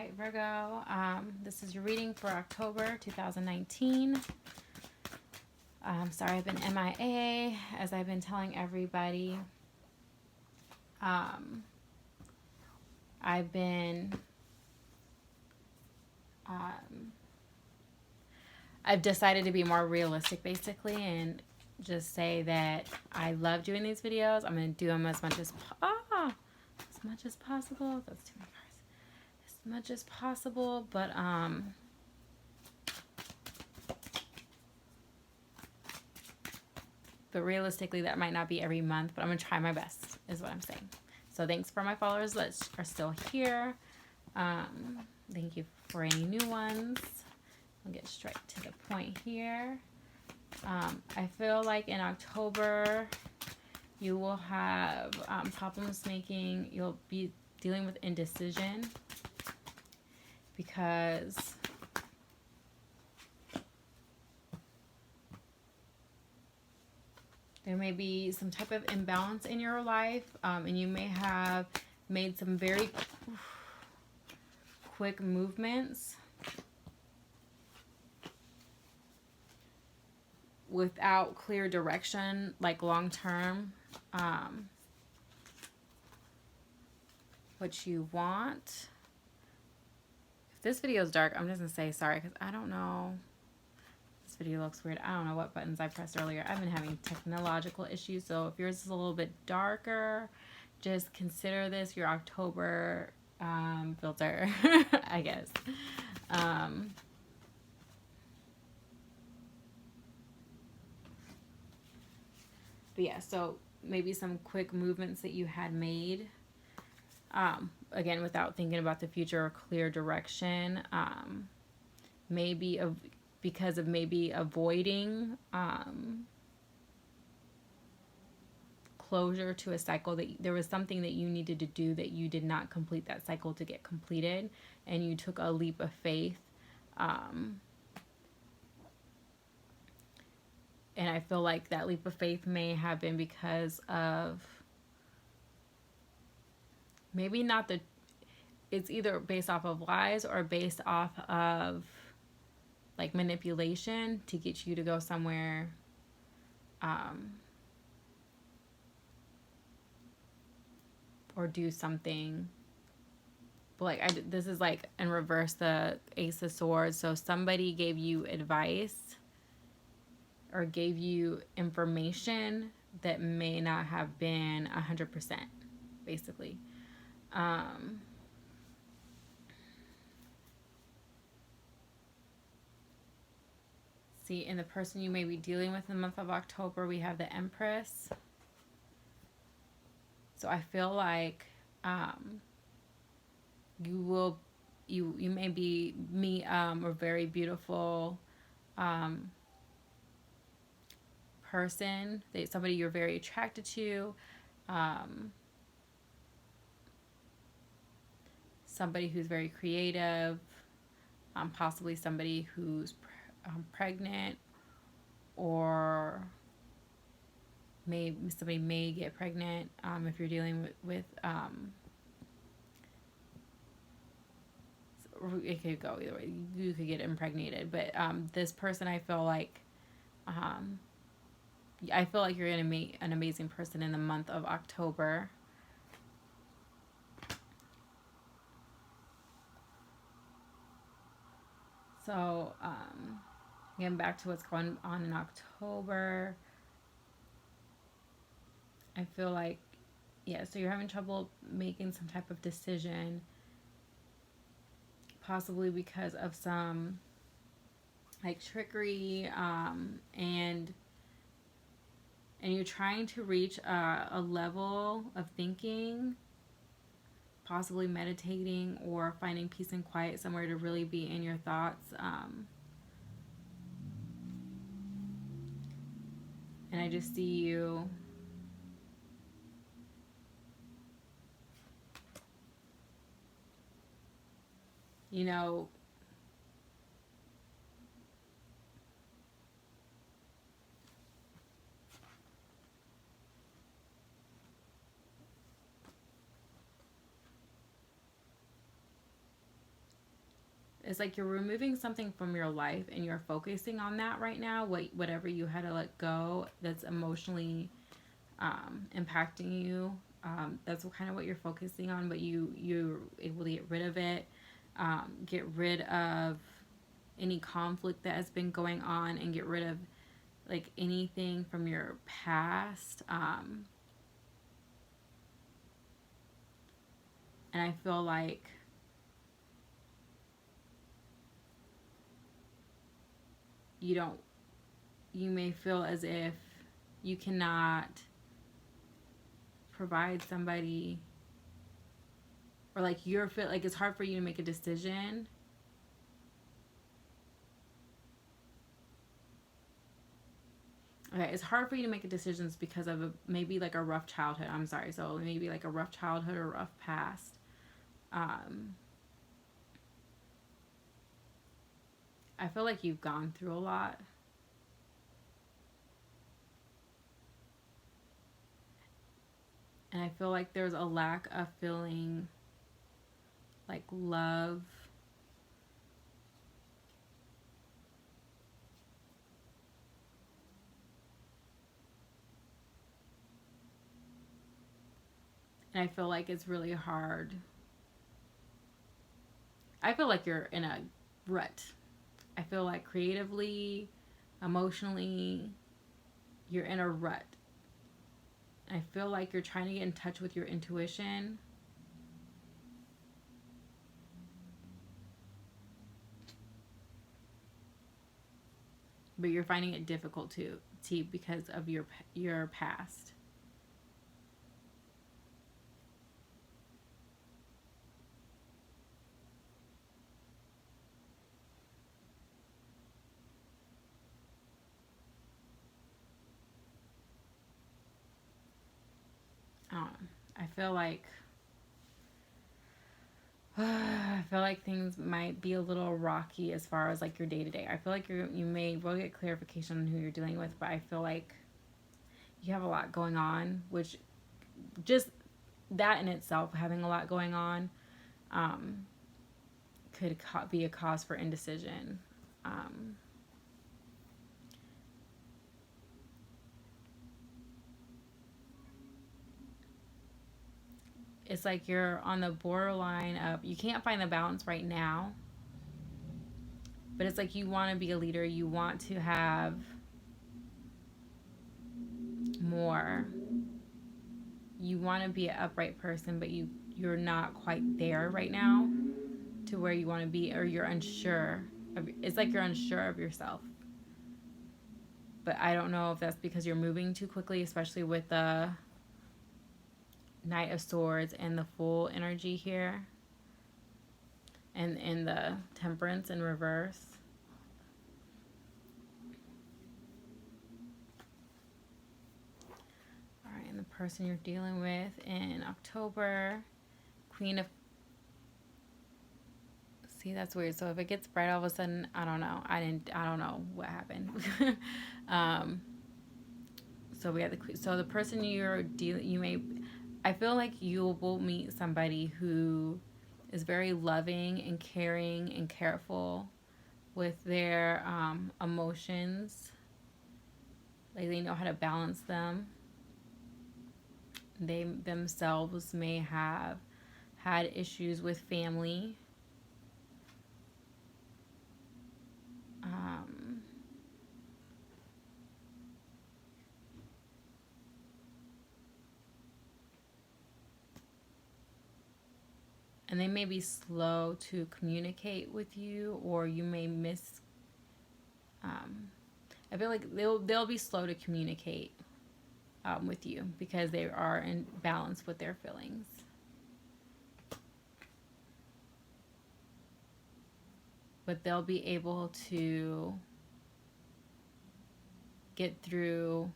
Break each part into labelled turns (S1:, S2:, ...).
S1: right, Virgo. This is your reading for October 2019. Sorry, I've been MIA, as I've been telling everybody. I've decided to be more realistic, basically, and just say that I love doing these videos. I'm going to do them as much as possible. That's too many cards. As much as possible, but realistically, that might not be every month, but I'm going to try my best, is what I'm saying. So thanks for my followers that are still here. Thank you for any new ones. I'll get straight to the point here. I feel like in October, you will have problems making, you'll be dealing with indecision because there may be some type of imbalance in your life, and you may have made some very quick movements without clear direction, like long term, what you want. If this video is dark, I'm just gonna say sorry because I don't know. This video looks weird. I don't know what buttons I pressed earlier. I've been having technological issues, so if yours is a little bit darker, just consider this your October filter, I guess. But yeah, so maybe some quick movements that you had made, again, without thinking about the future or clear direction, maybe because of maybe avoiding closure to a cycle, that there was something that you needed to do that you did not complete that cycle to get completed, and you took a leap of faith. And I feel like that leap of faith may have been because of maybe not it's either based off of lies or based off of like manipulation to get you to go somewhere or do something. But like this is like in reverse, the Ace of Swords. So somebody gave you advice or gave you information that may not have been 100%, basically. See, in the person you may be dealing with in the month of October, we have the Empress. So I feel like you may be meet a very beautiful person, somebody you're very attracted to, somebody who's very creative, possibly somebody who's pregnant, or somebody may get pregnant if you're dealing with it could go either way. You could get impregnated, but this person, I feel like you're going to meet an amazing person in the month of October. So, getting back to what's going on in October, I feel like, yeah, so you're having trouble making some type of decision, possibly because of some like trickery, and you're trying to reach a level of thinking, possibly meditating or finding peace and quiet somewhere to really be in your thoughts. And I just see you It's like you're removing something from your life and you're focusing on that right now. Whatever you had to let go that's emotionally impacting you. That's kind of what you're focusing on, but you're able to get rid of it. Get rid of any conflict that has been going on and get rid of like anything from your past. And I feel like you may feel as if you cannot provide somebody, or like you're feel like it's hard for you to make a decision. Okay, it's hard for you to make decisions because of maybe like a rough childhood. I'm sorry. So maybe like a rough childhood or rough past. I feel like you've gone through a lot. And I feel like there's a lack of feeling like love. And I feel like it's really hard. I feel like you're in a rut. I feel like creatively, emotionally, you're in a rut. I feel like you're trying to get in touch with your intuition. But you're finding it difficult to because of your past. I feel like things might be a little rocky as far as like your day to day. I feel like you may will get clarification on who you're dealing with, but I feel like you have a lot going on, which just that in itself, having a lot going on, could be a cause for indecision. It's like you're on the borderline of you can't find the balance right now, but it's like you want to be a leader, you want to have more, you want to be an upright person, but you're not quite there right now to where you want to be, or you're unsure of, it's like you're unsure of yourself. But I don't know if that's because you're moving too quickly, especially with the Knight of Swords and the Fool energy here, and in the Temperance in reverse. All right, and the person you're dealing with in October, Queen of... See, that's weird. So if it gets bright all of a sudden, I don't know. I don't know what happened. So we have the person you're dealing, you may... I feel like you will meet somebody who is very loving and caring and careful with their emotions. Like they know how to balance them. They themselves may have had issues with family. And they may be slow to communicate with you, or you may miss... I feel like they'll be slow to communicate with you because they are in balance with their feelings. But they'll be able to get through,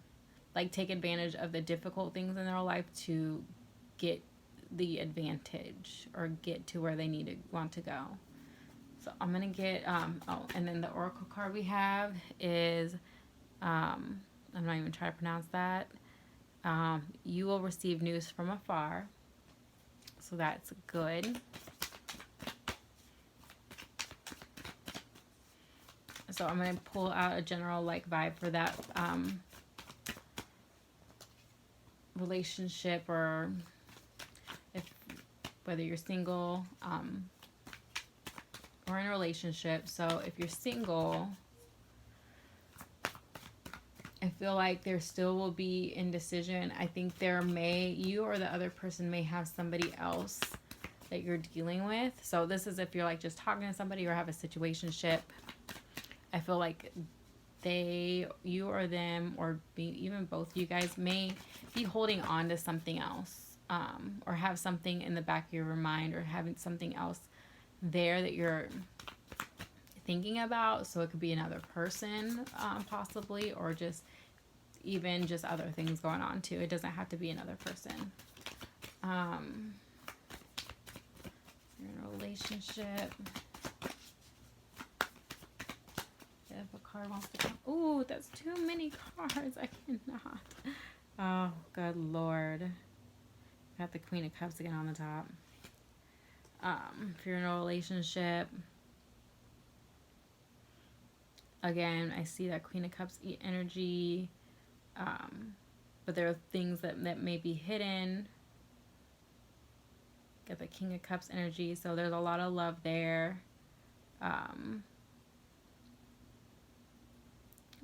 S1: like take advantage of the difficult things in their life to get the advantage or get to where they want to go. So I'm gonna get and then the oracle card we have is I'm not even trying to pronounce that. You will receive news from afar, so that's good. So I'm going to pull out a general like vibe for that relationship, or if whether you're single or in a relationship. So if you're single, I feel like there still will be indecision. I think you or the other person may have somebody else that you're dealing with. So this is if you're like just talking to somebody or have a situationship. I feel like you or them, or even both you guys may be holding on to something else, or have something in the back of your mind, or having something else there that you're thinking about. So it could be another person, possibly, or just even just other things going on too. It doesn't have to be another person. You're in a relationship. If a card wants to come. Ooh, that's too many cards. I cannot. Oh, good Lord. Got the Queen of Cups again on the top. If you're in a relationship, again, I see that Queen of Cups energy. But there are things that may be hidden. Got the King of Cups energy. So there's a lot of love there.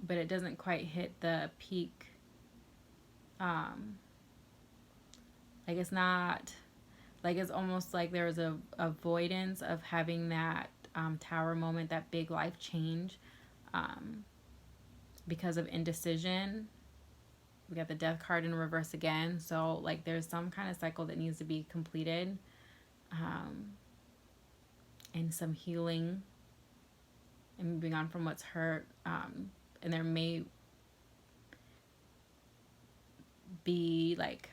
S1: But it doesn't quite hit the peak. Like it's not, like it's almost like there's a avoidance of having that tower moment, that big life change, because of indecision. We got the Death card in reverse again. So like there's some kind of cycle that needs to be completed, and some healing and moving on from what's hurt. And there may be like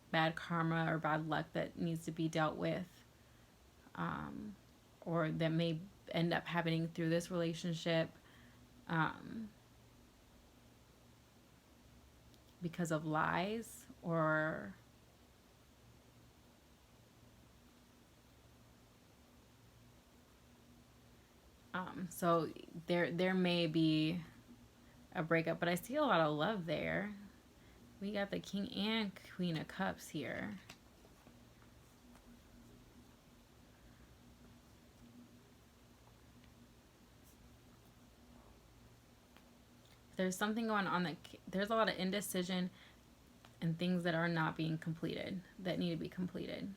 S1: bad karma or bad luck that needs to be dealt with, or that may end up happening through this relationship, because of lies, or so there may be a breakup, but I see a lot of love there. We got the King and Queen of Cups here. There's something going on there's a lot of indecision and things that are not being completed, that need to be completed.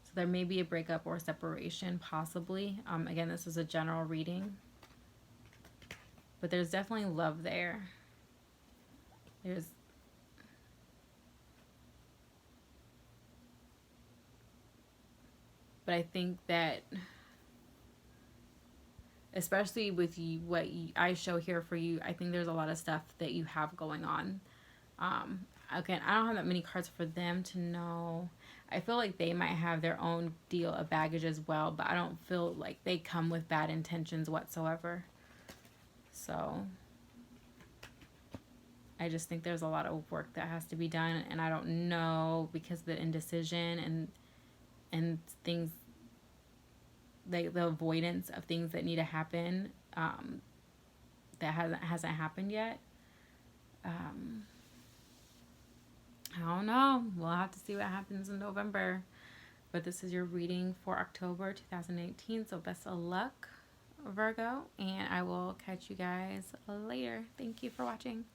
S1: So there may be a breakup or separation, possibly. Again, this is a general reading. But there's definitely love there. But I think that, especially with I show here for you, I think there's a lot of stuff that you have going on. Again, I don't have that many cards for them to know. I feel like they might have their own deal of baggage as well, but I don't feel like they come with bad intentions whatsoever. So I just think there's a lot of work that has to be done, and I don't know, because of the indecision and things, the avoidance of things that need to happen, that hasn't happened yet. I don't know. We'll have to see what happens in November. But this is your reading for October 2018. So best of luck, Virgo, and I will catch you guys later. Thank you for watching.